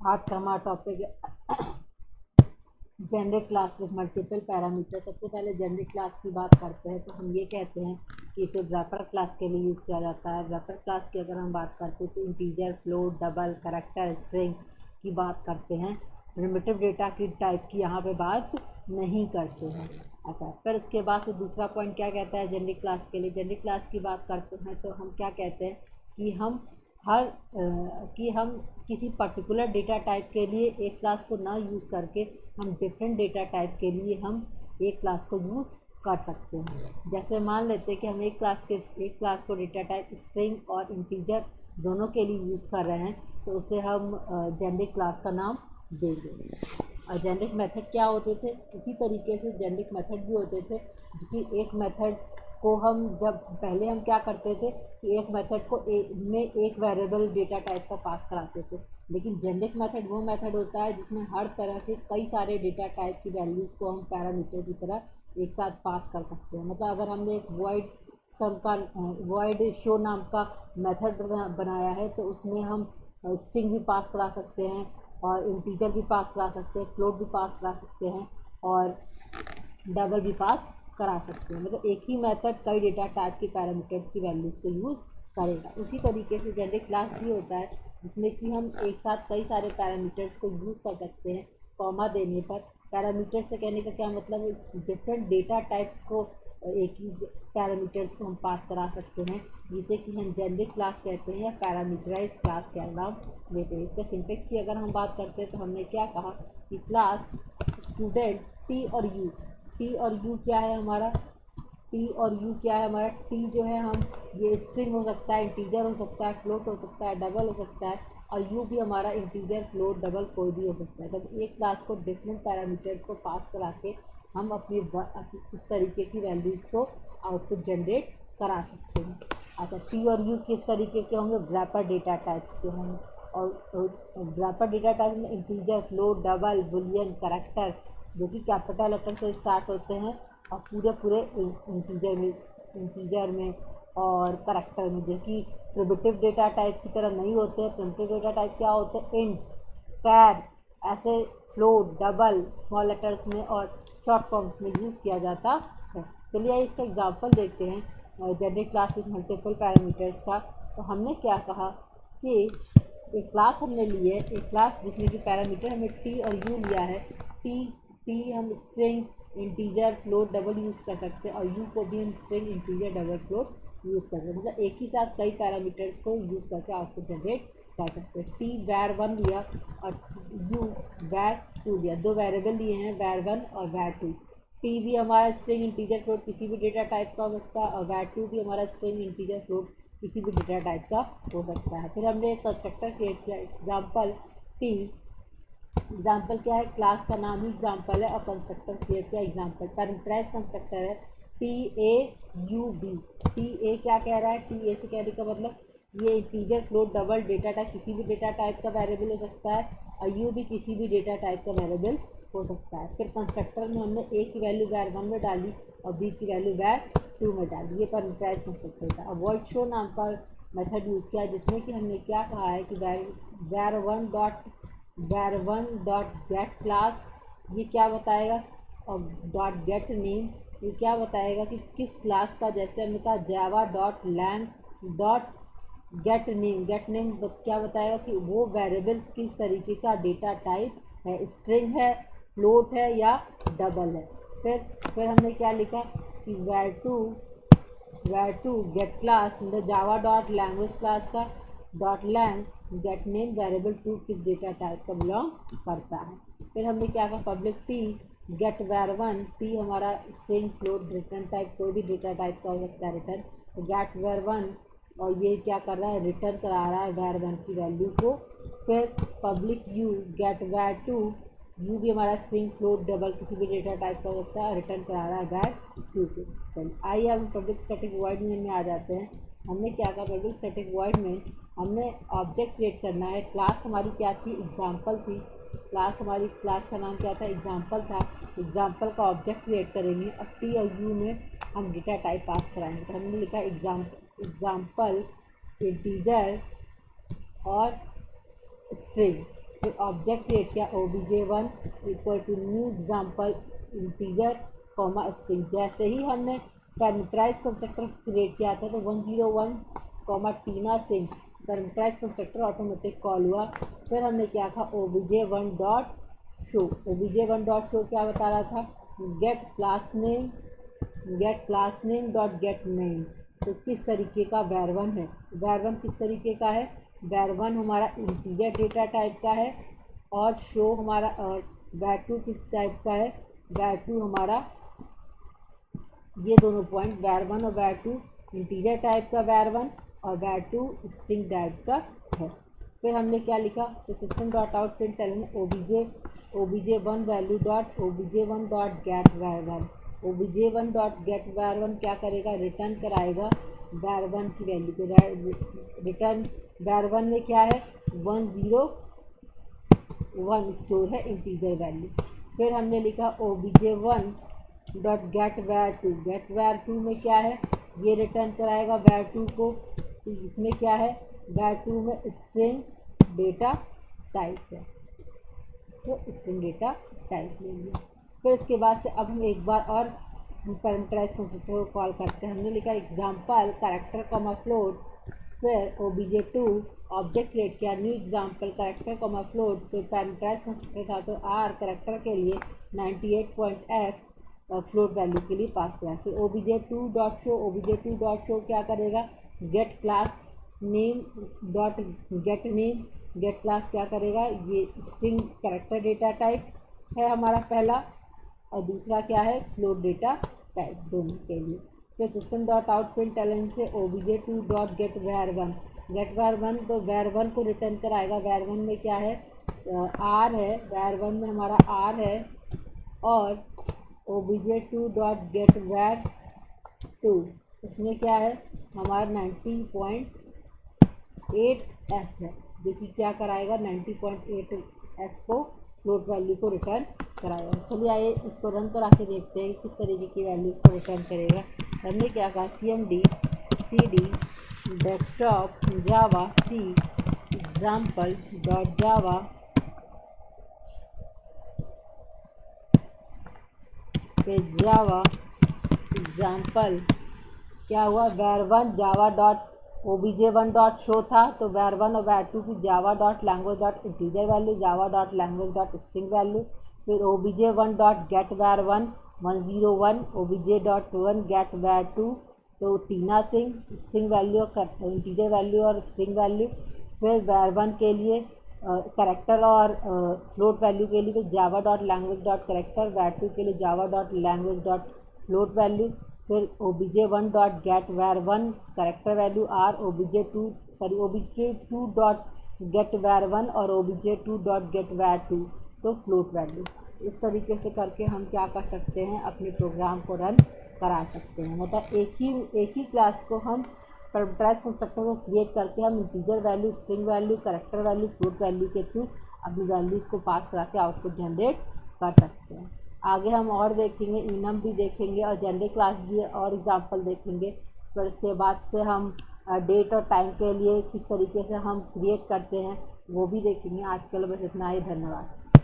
आज का हमारा टॉपिक है generic class with multiple parameter. सबसे पहले जेनरिक क्लास की बात करते हैं तो हम ये कहते हैं कि इसे रैपर क्लास के लिए यूज़ किया जाता है। रैपर क्लास की अगर हम बात करते हैं तो integer, float, double, character, string की बात करते हैं। प्रिमिटिव डेटा की टाइप की यहाँ पे बात नहीं करते हैं। अच्छा, फिर इसके बाद से दूसरा पॉइंट क्या कहता है जेनरिक क्लास के लिए। जेनरिक क्लास की बात करते हैं तो हम क्या कहते हैं कि हम किसी पर्टिकुलर डेटा टाइप के लिए एक क्लास को ना यूज़ करके हम डिफरेंट डेटा टाइप के लिए हम एक क्लास को यूज़ कर सकते हैं। जैसे मान लेते हैं कि हम एक क्लास को डेटा टाइप स्ट्रिंग और इंटीजर दोनों के लिए यूज़ कर रहे हैं तो उसे हम जेनरिक क्लास का नाम देंगे। और जेनरिक मेथड क्या होते थे, उसी तरीके से जेनरिक मेथड भी होते थे कि एक मेथड को हम क्या करते थे कि एक मेथड को में एक वेरिएबल डेटा टाइप का पास कराते थे। लेकिन जेनरिक मेथड वो मेथड होता है जिसमें हर तरह के कई सारे डेटा टाइप की वैल्यूज़ को हम पैरामीटर की तरह एक साथ पास कर सकते हैं। मतलब अगर हमने एक वॉइड शो नाम का मेथड बनाया है तो उसमें हम स्ट्रिंग भी पास करा सकते हैं और इंटीजर भी पास करा सकते हैं, फ्लोट भी पास करा सकते हैं और डबल भी पास करा सकते हैं। मतलब एक ही मेथड कई डेटा टाइप के पैरामीटर्स की वैल्यूज़ को यूज़ करेगा। उसी तरीके से जेनरिक क्लास भी होता है जिसमें कि हम एक साथ कई सारे पैरामीटर्स को यूज़ कर सकते हैं। कॉमा देने पर पैरामीटर से कहने का क्या मतलब, इस डिफरेंट डेटा टाइप्स को एक ही पैरामीटर्स को हम पास करा सकते हैं, जिसे कि हम जेनरिक क्लास कहते हैं या पैरामीटराइज क्लास का नाम लेते हैं। इसका सिंटेक्स की अगर हम बात करते हैं तो हमने क्या कहा कि क्लास स्टूडेंट टी और यू क्या है हमारा, टी जो है हम ये स्ट्रिंग हो सकता है, इंटीजर हो सकता है, फ्लोट हो सकता है, डबल हो सकता है और यू भी हमारा इंटीजर, फ्लोट, डबल कोई भी हो सकता है। तब एक क्लास को डिफरेंट पैरामीटर्स को पास करा के हम अपनी उस तरीके की वैल्यूज़ को आउटपुट जनरेट करा सकते हैं। अच्छा, टी और यू किस तरीके के होंगे, रैपर डेटा टाइप्स के होंगे और रैपर डेटा टाइप में integer, float, double, Boolean, character जो कि कैपिटल लेटर से स्टार्ट होते हैं और पूरे इंटीजर में और करैक्टर में, जो कि प्रिमिटिव डेटा टाइप की तरह नहीं होते हैं। प्रिमिटिव डेटा टाइप क्या होते हैं, इंट, कैर, ऐसे फ्लोट, डबल स्मॉल लेटर्स में और शॉर्ट फॉर्म्स में यूज़ किया जाता है। चलिए इसका एग्जांपल देखते हैं generic class with multiple parameters का। तो हमने क्या कहा कि एक क्लास हमने ली है, एक क्लास जिसमें कि पैरामीटर हमने टी और यू लिया है। टी हम string, integer, float, double use कर सकते हैं और यू को भी हम string, integer, double, float use कर सकते हैं। मतलब एक ही साथ कई पैरामीटर्स को यूज़ करके आउटपुट जनरेट कर सकते हैं। टी var1 लिया और यू var2 लिया, दो वेरिएबल लिए हैं var1 और var2। टी भी हमारा स्ट्रिंग, इंटीजर, फ्लोट किसी भी डेटा टाइप का हो सकता है और var2 भी हमारा स्ट्रिंग, इंटीजर, फ्लोट किसी भी डेटा टाइप का हो सकता है। फिर हमने एक कंस्ट्रक्टर क्रिएट किया, एग्जाम्पल टी। एग्जाम्पल क्या है, क्लास का नाम ही एग्जाम्पल है और कंस्ट्रक्टर क्रिएट किया एग्जाम्पल। पैरामीटराइज कंस्ट्रक्टर है TAUB। TA क्या कह रहा है, TA से कहने का मतलब ये integer, float, double data type किसी भी डेटा टाइप का वेरिएबल हो सकता है और यू भी किसी भी डेटा टाइप का वेरिएबल हो सकता है। फिर कंस्ट्रक्टर में हमने ए की वैल्यू var1 में डाली और बी की वैल्यू var2 में डाली, ये पैरामीटराइज कंस्ट्रक्टर था। अब वॉइड शो नाम का मेथड यूज़ किया जिसमें कि हमने क्या कहा है कि var1 डॉट गेट क्लास, ये क्या बताएगा, और डॉट गेट नेम ये क्या बताएगा कि किस क्लास का, जैसे हमने कहा Java dot lang dot get name क्या बताएगा कि वो वेरिएबल किस तरीके का डेटा टाइप है, स्ट्रिंग है, फ्लोट है या डबल है। फिर हमने क्या लिखा कि var2 गेट क्लास मतलब जावा डॉट लैंग्वेज क्लास का dot lang get name variable 2 किस डेटा टाइप का बिलोंग करता है। फिर हमने क्या कहा public T get var1, T हमारा स्ट्रिंग, फ्लोट, रिटर्न टाइप कोई भी डेटा टाइप का हो सकता है रिटर्न, तो गेट var1 और ये क्या कर रहा है, रिटर्न करा रहा है var1 की वैल्यू को। फिर public you get var2, you भी हमारा स्ट्रिंग, फ्लोट, डबल किसी भी डेटा टाइप का हो सकता है, रिटर्न करा रहा है var2 को। चलिए आइए अब पब्लिक स्टैटिक वॉइड में आ जाते हैं। हमने क्या कहा, पब्लिक स्टैटिक वॉइड में हमने ऑब्जेक्ट क्रिएट करना है। क्लास हमारी क्या थी, एग्जाम्पल थी। क्लास का नाम क्या था, एग्जाम्पल था। एग्जाम्पल का ऑब्जेक्ट क्रिएट करेंगे और टी और यू में हम डेटा टाइप पास कराएंगे। तो हमने लिखा एग्जाम्पल इंटीजर और स्ट्रिंग। फिर ऑब्जेक्ट क्रिएट किया obj1 equal to new example integer comma string. जैसे ही हमने पैरामीटराइज कंस्ट्रक्टर क्रिएट किया था तो 101 comma Tina Singh parameterise constructor automatic call हुआ। फिर हमने क्या था obj1 dot show. obj1 dot show क्या बता रहा था, get class name dot get name. तो किस तरीके का var1 है, var1 किस तरीके का है, var1 हमारा इंटीजर डेटा टाइप का है और शो हमारा, और var2 किस टाइप का है, var2 हमारा, ये दोनों पॉइंट var1 और var2 इंटीजर टाइप का var1 और var2 स्ट्रिंग टाइप का है। फिर हमने क्या लिखा, तो system dot out println obj1 value dot obj1 dot gate var1। obj1 dot gate var1 क्या करेगा, रिटर्न कराएगा var1 की वैल्यू को। रिटर्न var1 में क्या है 101 स्टोर है इंटीजर वैल्यू। फिर हमने लिखा obj1 डॉट गेट var2 में क्या है, ये रिटर्न कराएगा var2 को। तो इसमें क्या है, var2 में स्ट्रिंग डेटा टाइप है, तो स्ट्रिंग डेटा टाइप ले लिया। फिर इसके बाद से अब हम एक बार और पैरामीटराइज कंस्ट्रक्टर को कॉल करते हैं। हमने लिखा एग्जाम्पल कैरेक्टर कॉमा फ्लोट, फिर obj2 ऑब्जेक्ट क्रिएट किया new example character comma float, फिर पैरामीटराइज कंस्ट्रक्टर था तो r कैरेक्टर के लिए 98.f फ्लोट वैल्यू के लिए पास किया। फिर obj2 डॉट शो क्या करेगा, get class name dot get name, get class क्या करेगा, ये स्ट्रिंग कैरेक्टर डेटा टाइप है हमारा पहला, और दूसरा क्या है फ्लोट डेटा टाइप, दोनों के लिए। फिर सिस्टम डॉट आउट प्रिंटलन से obj2 डॉट गेट var1, तो var1 को रिटर्न कराएगा। var1 में क्या है, r है, var1 में हमारा r है, और obj2 डॉट गेट var2 इसमें क्या है हमारा 90.8f है, जो कि क्या कराएगा 90.8f को फ्लोट वैल्यू को रिटर्न कराएगा। चलिए आइए इसको रन करा के देखते हैं किस तरीके की वैल्यू इसको रिटर्न करेगा। हमने क्या कहा, cmd cd डेस्कटॉप जावा सी एग्जाम्पल डॉट जावा पे जावा एग्जाम्पल क्या हुआ, var1 Java dot obj1 dot show था, तो var1 और var2 की जावा dot language dot integer value, जावा dot language dot string value. फिर obj1 dot gate var1 101, obj.1 get var2 तो Tina Singh string value integer value और स्ट्रिंग वैल्यू। फिर var1 के लिए करेक्टर और फ्लोट वैल्यू के लिए तो जावा dot language dot character, var2 के लिए जावा dot language dot float value. फिर obj1 dot gate var1 character value r, obj2 dot gate var1 और obj2 डॉट गेट var2 तो फ्लोट वैल्यू। इस तरीके से करके हम क्या कर सकते हैं, अपने प्रोग्राम को रन करा सकते हैं। मतलब एक ही क्लास को हम पैरामीटराइज कंस्ट्रक्टर को क्रिएट करके हम integer value, string value, character value, float value के थ्रू अपनी वैल्यूज़ को पास करा के आउटपुट जनरेट कर सकते हैं। आगे हम और देखेंगे, इनम भी देखेंगे और जनरेट क्लास भी और एग्जांपल देखेंगे। फिर इसके बाद से हम डेट और टाइम के लिए किस तरीके से हम क्रिएट करते हैं वो भी देखेंगे। आज के लिए बस इतना ही, धन्यवाद।